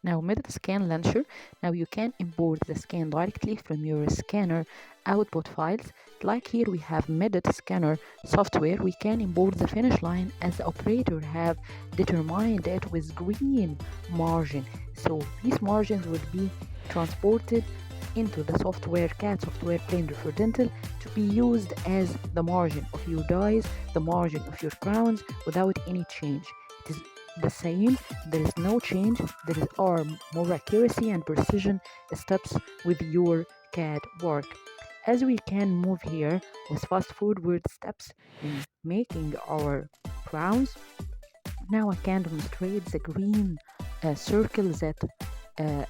Now, Medit Scan Launcher. Now you can import the scan directly from your scanner output files. Like here we have Medit Scanner software. We can import the finish line as the operator have determined it with green margin. So these margins will be transported into the software CAD software Blender for Dental to be used as the margin of your dies, the margin of your crowns without any change. It is the same, there is no change, there are more accuracy and precision steps with your CAD work. As we can move here with fast forward steps in making our crowns, now I can demonstrate the green circle that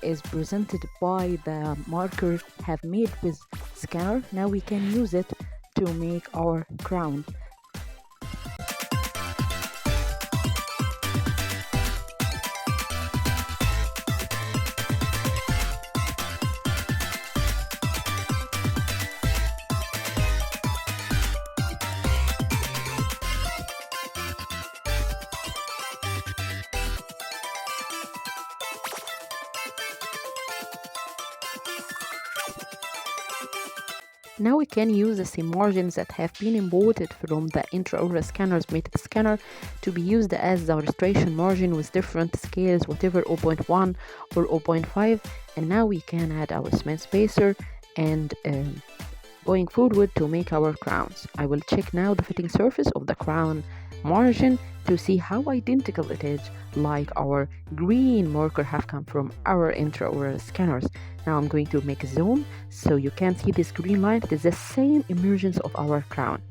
is presented by the marker have made with scanner. Now we can use it to make our crown. Now we can use the same margins that have been imported from the intraoral scanner's Medit scanner to be used as the illustration margin with different scales, whatever 0.1 or 0.5. And now we can add our cement spacer and going forward to make our crowns. I will check now the fitting surface of the crown margin to see how identical it is, like our green marker have come from our intraoral scanners. Now I'm going to make a zoom so you can see this green line. It is the same emergence of our crown.